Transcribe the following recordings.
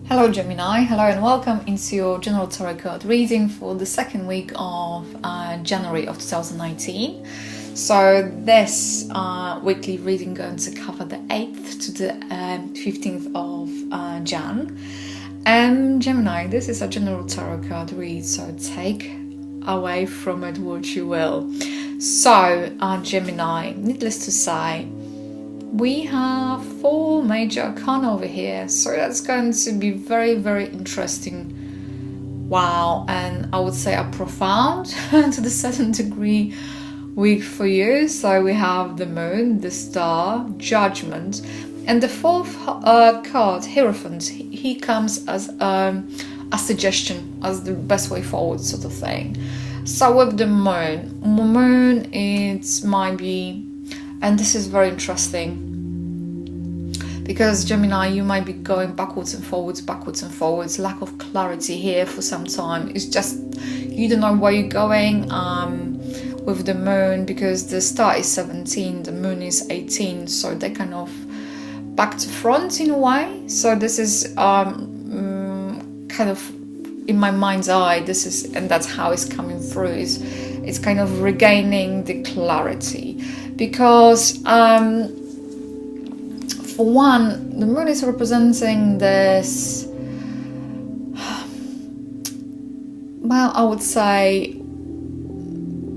Hello Gemini, hello and welcome into your general tarot card reading for the second week of January of 2019. So this weekly reading going to cover the 8th to the 15th of Jan. Gemini, this is a general tarot card read, so take away from it what you will. So Gemini, needless to say, we have 4 major arcana over here, so that's going to be very, very interesting. Wow, and I would say a profound to the certain degree week for you. So we have the moon, the star, judgment, and the 4th card, Hierophant. He comes as a suggestion, as the best way forward sort of thing. So with the moon, it might be, and this is very interesting, because Gemini, you might be going backwards and forwards, lack of clarity here for some time. It's just, you don't know where you're going with the moon, because the star is 17, the moon is 18, so they're kind of back to front in a way. So this is kind of, in my mind's eye, this is, and that's how it's coming through, is it's kind of regaining the clarity, because for one, the moon is representing this, well, I would say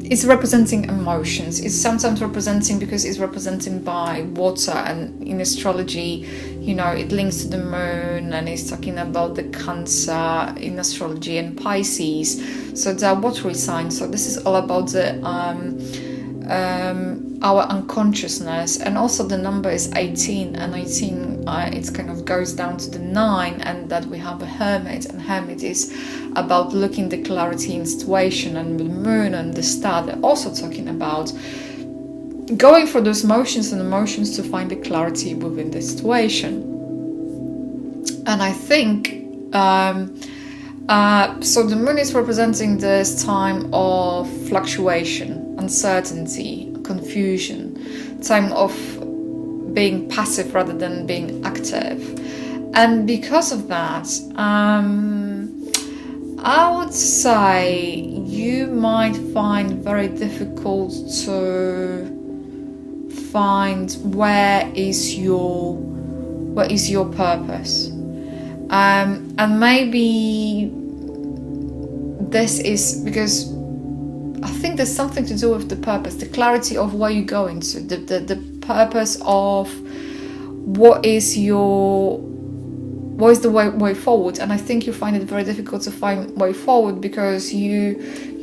it's representing emotions. It's sometimes representing, because it's representing by water, and in astrology, you know, it links to the moon, and it's talking about the Cancer in astrology and Pisces. So they're watery signs. So this is all about the our unconsciousness, and also the number is 18, and 18 it kind of goes down to the 9, and that we have a hermit, and hermit is about looking the clarity in situation, and the moon and the star, they're also talking about going for those motions and emotions to find the clarity within the situation. And I think so the moon is representing this time of fluctuation, uncertainty, confusion, time of being passive rather than being active. And because of that, I would say you might find very difficult to find where is your purpose. And maybe this is because I think there's something to do with the purpose, the clarity of where you're going to, the purpose of what is the way forward. And I think you find it very difficult to find way forward, because you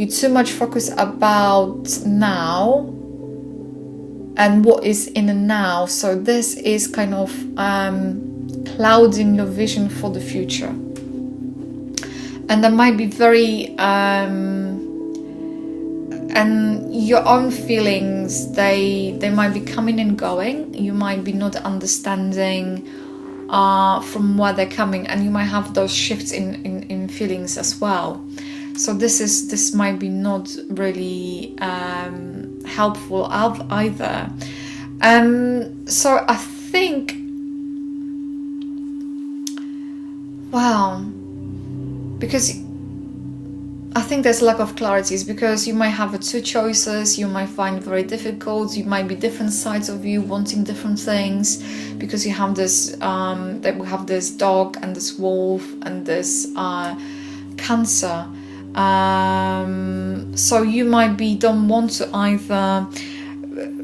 too much focus about now and what is in the now. So this is kind of clouding your vision for the future, and that might be very and your own feelings, they might be coming and going. You might be not understanding from where they're coming, and you might have those shifts in feelings as well. So this might be not really helpful either. So I think, wow, because I think there's lack of clarity, because you might have 2 choices, you might find very difficult, you might be different sides of you wanting different things, because you have this, that we have this dog and this wolf and this Cancer. So you might don't want to either.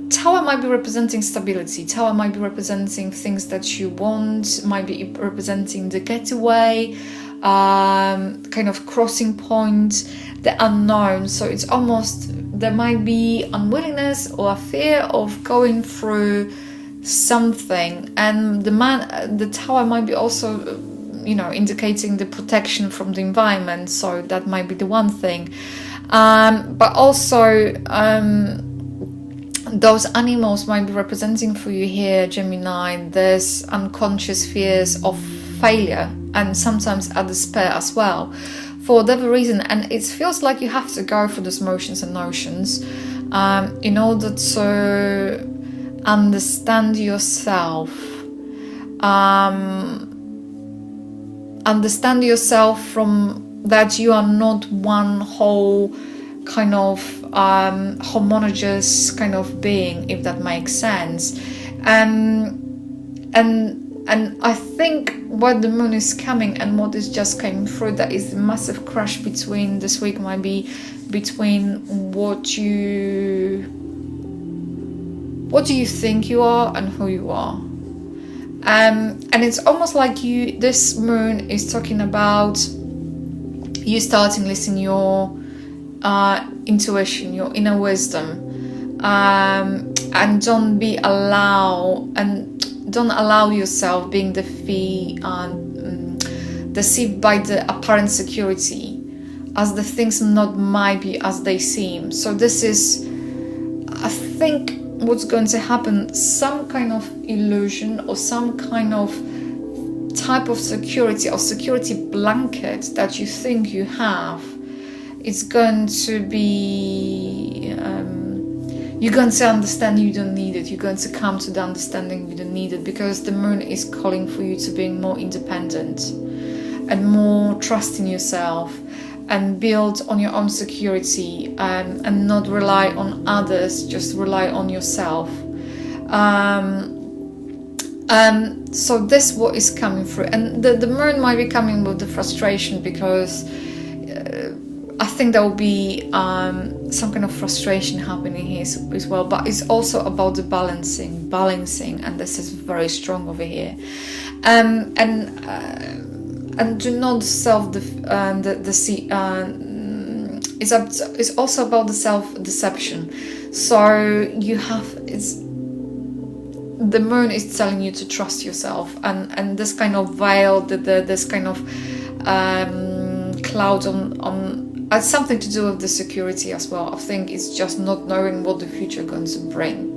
Tower might be representing stability, Tower might be representing things that you want, might be representing the getaway, kind of crossing point, the unknown. So it's almost, there might be unwillingness or a fear of going through something, and the Tower might be also, you know, indicating the protection from the environment. So that might be the one thing, but also those animals might be representing for you here, Gemini, there's unconscious fears of failure, and sometimes a despair as well, for whatever reason. And it feels like you have to go through those motions and notions in order to understand yourself, understand yourself from that you are not one whole kind of homogeneous kind of being, if that makes sense. And I think what the moon is coming and what is just came through, that is a massive crash between this week, might be between what do you think you are and who you are. And it's almost like this moon is talking about you starting listening your intuition, your inner wisdom, and don't allow yourself being deceived by the apparent security, as the things not might be as they seem. So this is, I think, what's going to happen. Some kind of illusion or some kind of type of security or security blanket that you think you have, it's going to be you're going to understand you don't need it. You're going to come to the understanding you don't need it, because the moon is calling for you to being more independent and more trust in yourself and build on your own security, and not rely on others, just rely on yourself. So this what is coming through, and the moon might be coming with the frustration, because I think there will be some kind of frustration happening here as well. But it's also about the balancing, and this is very strong over here. And do not it's also about the self-deception. So the moon is telling you to trust yourself, and this kind of veil, this kind of cloud on it's something to do with the security as well. I think it's just not knowing what the future is going to bring.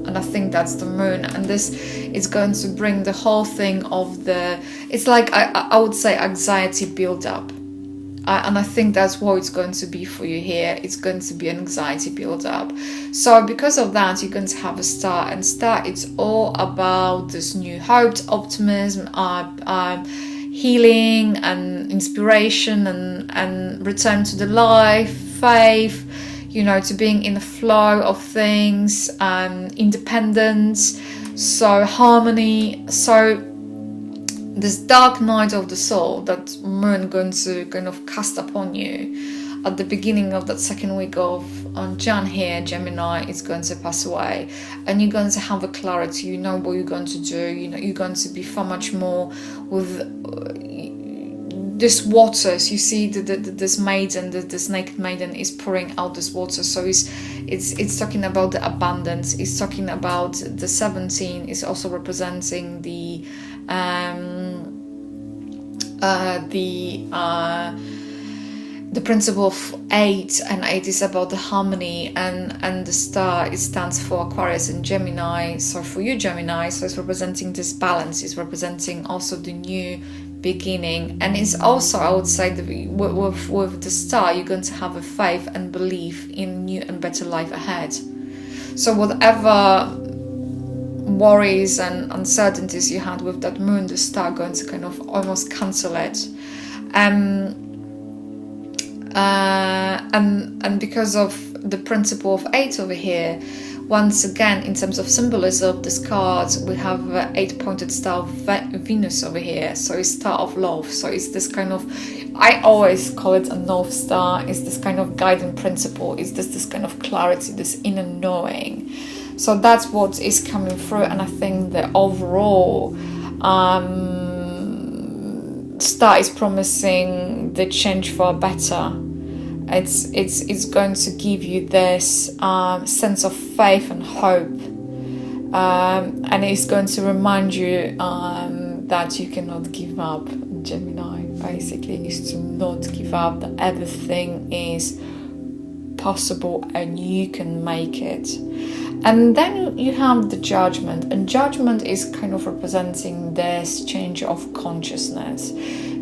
And I think that's the moon, and this is going to bring the whole thing of it's like I would say anxiety build up, and I think that's what it's going to be for you here. It's going to be an anxiety build up. So because of that, you're going to have a star, and star, it's all about this new hope, optimism, healing and inspiration, and return to the life, faith, to being in the flow of things, independence, so harmony. So this dark night of the soul that moon going to kind of cast upon you at the beginning of that second week of Jan here, Gemini, is going to pass away, and you're going to have a clarity. You know what you're going to do. You're going to be far much more with this waters. You see this maiden, this naked maiden is pouring out this water. So it's talking about the abundance. It's talking about the 17 is also representing the principle of 8, and 8 is about the harmony, and the star, it stands for Aquarius and Gemini. So for you, Gemini, so it's representing this balance. It's representing also the new beginning, and it's also, I would say, with the star, you're going to have a faith and belief in new and better life ahead. So whatever worries and uncertainties you had with that moon, the star going to kind of almost cancel it. And because of the principle of 8 over here, once again, in terms of symbolism of this card, we have 8-pointed star of Venus over here. So it's star of love. So it's this kind of, I always call it a North Star. It's this kind of guiding principle. It's this kind of clarity, this inner knowing. So that's what is coming through. And I think the overall star is promising the change for better. It's going to give you this sense of faith and hope, and it's going to remind you that you cannot give up. Gemini basically is to not give up, that everything is possible and you can make it. And then you have the Judgment, and Judgment is kind of representing this change of consciousness.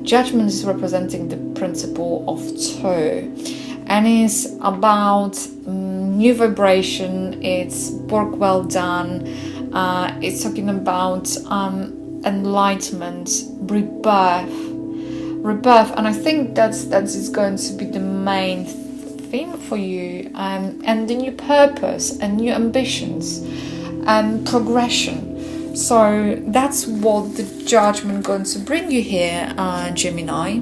Judgment is representing the principle of 2, and it's about new vibration. It's work well done. It's talking about enlightenment, rebirth, rebirth, and I think that is going to be the main theme for you, and the new purpose and new ambitions and progression. So that's what the judgment going to bring you here, Gemini.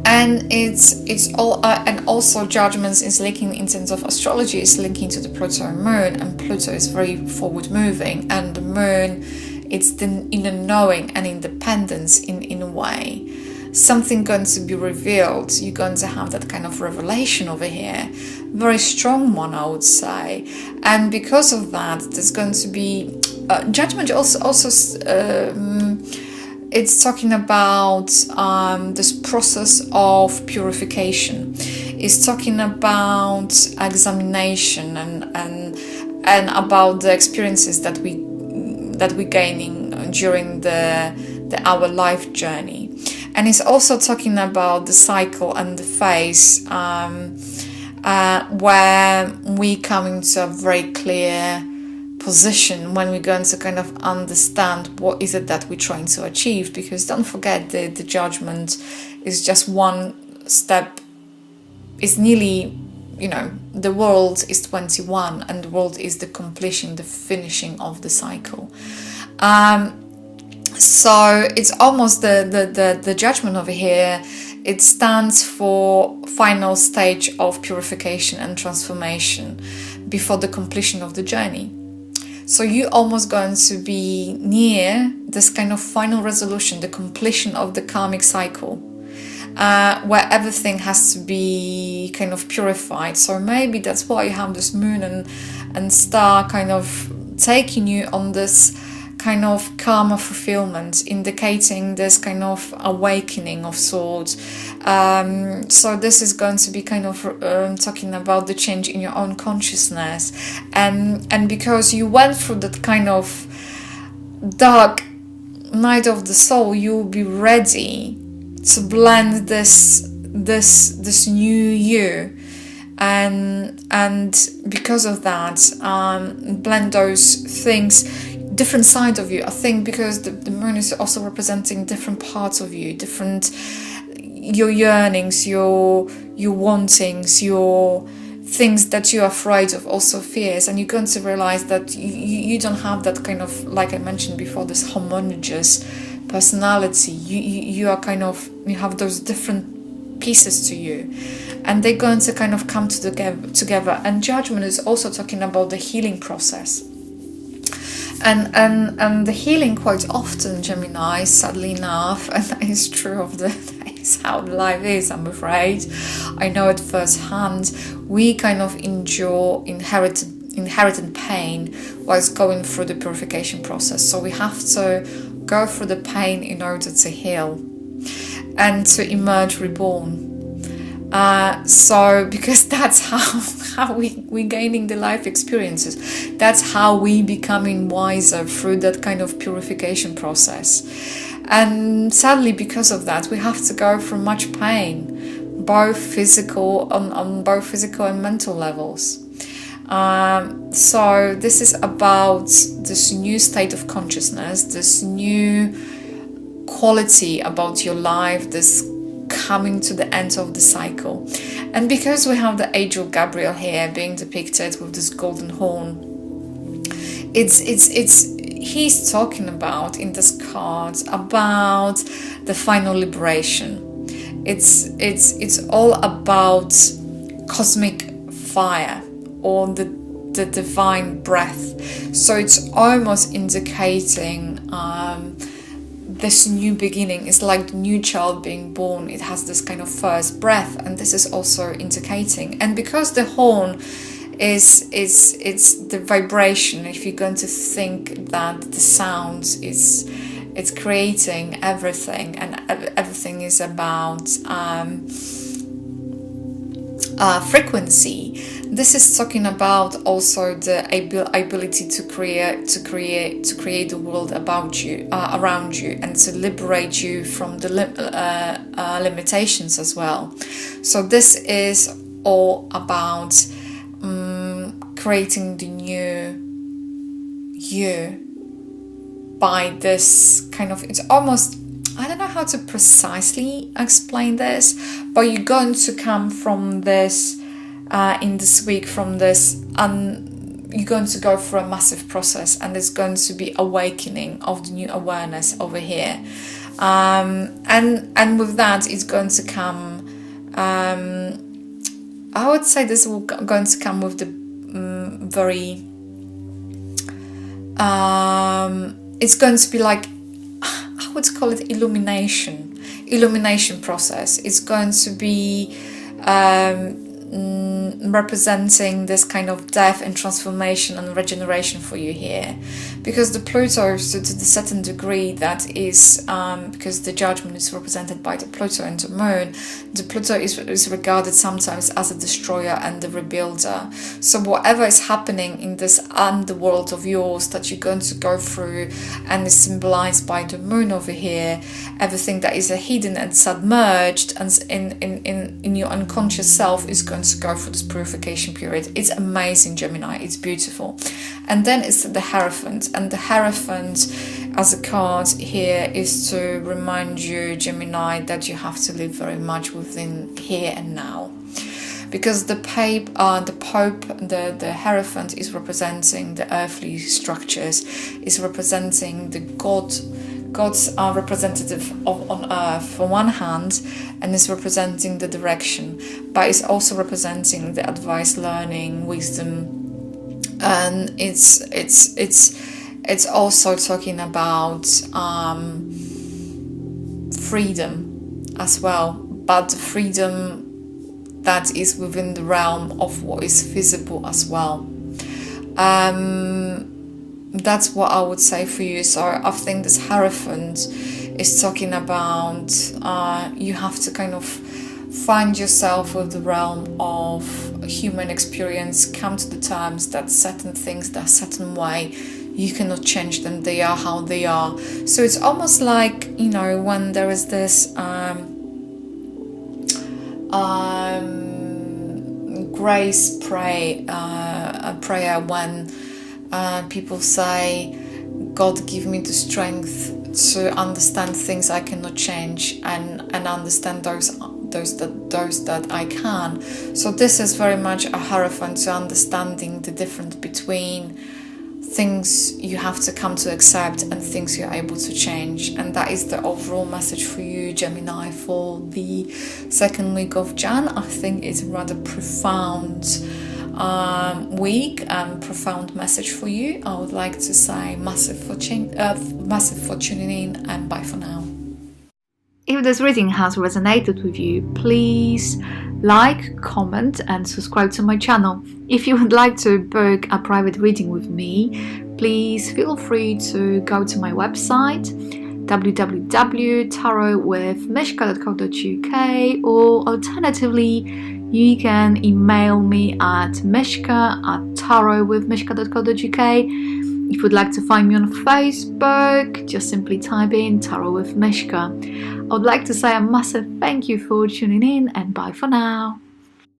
And it's all and also judgments is linking in terms of astrology, is linking to the Pluto and Moon, and Pluto is very forward moving, and the Moon, it's the inner knowing and independence in a way. Something going to be revealed. You're going to have that kind of revelation over here, very strong one, I would say. And because of that, there's going to be judgment. Also it's talking about this process of purification. It's talking about examination and about the experiences that we're gaining during our life journey. And it's also talking about the cycle and the phase where we come into a very clear position when we're going to kind of understand what is it that we're trying to achieve. Because don't forget, the judgment is just one step. It's nearly, the world is 21, and the world is the completion, the finishing of the cycle. So it's almost the judgment over here. It stands for final stage of purification and transformation before the completion of the journey. So you're almost going to be near this kind of final resolution, the completion of the karmic cycle, where everything has to be kind of purified. So maybe that's why you have this moon and star kind of taking you on this kind of karma fulfillment, indicating this kind of awakening of sorts. So this is going to be kind of talking about the change in your own consciousness, and because you went through that kind of dark night of the soul, you'll be ready to blend this new you, and because of that, blend those things, different side of you. I think because the moon is also representing different parts of you, your yearnings, your wantings, your things that you're afraid of, also fears, and you're going to realize that you don't have that kind of, like I mentioned before, this homogeneous personality. You are kind of, you have those different pieces to you, and they're going to kind of come together. And judgment is also talking about the healing process. And the healing quite often, Gemini, sadly enough, and that is true of that is how life is, I'm afraid. I know it firsthand. We kind of endure inherited pain whilst going through the purification process. So we have to go through the pain in order to heal and to emerge reborn. So because that's how we gaining the life experiences, that's how we becoming wiser through that kind of purification process. And sadly, because of that, we have to go through much pain, both physical on both physical and mental levels. So this is about this new state of consciousness, this new quality about your life, this coming to the end of the cycle. And because we have the angel Gabriel here being depicted with this golden horn, he's talking about in this card about the final liberation. It's all about cosmic fire or the divine breath. So it's almost indicating this new beginning. Is like the new child being born. It has this kind of first breath, and this is also indicating. And because the horn is the vibration, if you're going to think that the sound it's creating everything, and everything is about frequency. This is talking about also the ability to create the world about you, around you, and to liberate you from the limitations as well. So this is all about creating the new you by this kind of, it's almost I don't know how to precisely explain this, but you're going to come from this in this week, from this, you're going to go through a massive process, and there's going to be awakening of the new awareness over here. And with that, it's going to come, I would say this will going to come with the very, it's going to be like, I would call it illumination process. It's going to be representing this kind of death and transformation and regeneration for you here, because the Pluto, to the certain degree, that is because the judgment is represented by the Pluto and the Moon. The Pluto is regarded sometimes as a destroyer and the rebuilder. So whatever is happening in this underworld of yours that you're going to go through, and is symbolized by the Moon over here, everything that is hidden and submerged and in your unconscious self is going to go through this purification period. It's amazing, Gemini. It's beautiful. And then it's the Hierophant, and the Hierophant as a card here is to remind you, Gemini, that you have to live very much within here and now, because the Hierophant is representing the earthly structures, is representing the God's representative on earth for one hand, and is representing the direction, but it's also representing the advice, learning, wisdom, and it's also talking about freedom as well, but the freedom that is within the realm of what is visible as well. That's what I would say for you. So I think this Hierophant is talking about you have to kind of find yourself with the realm of human experience, come to the terms that certain things, that certain way, you cannot change them, they are how they are. So it's almost like, you know, when there is this grace prayer when people say, God, give me the strength to understand things I cannot change, and understand those that I can. So this is very much a Hierophant to understanding the difference between things you have to come to accept and things you're able to change. And that is the overall message for you, Gemini, for the second week of Jan. I think it's a rather profound week and profound message for you. I would like to say massive for tuning in, and bye for now. If this reading has resonated with you, please like, comment and subscribe to my channel. If you would like to book a private reading with me, please feel free to go to my website www.tarotwithmishka.co.uk, or alternatively you can email me at mishka@tarotwithmishka.co.uk. If you'd like to find me on Facebook, just simply type in Tarot with Mishka. I would like to say a massive thank you for tuning in, and bye for now.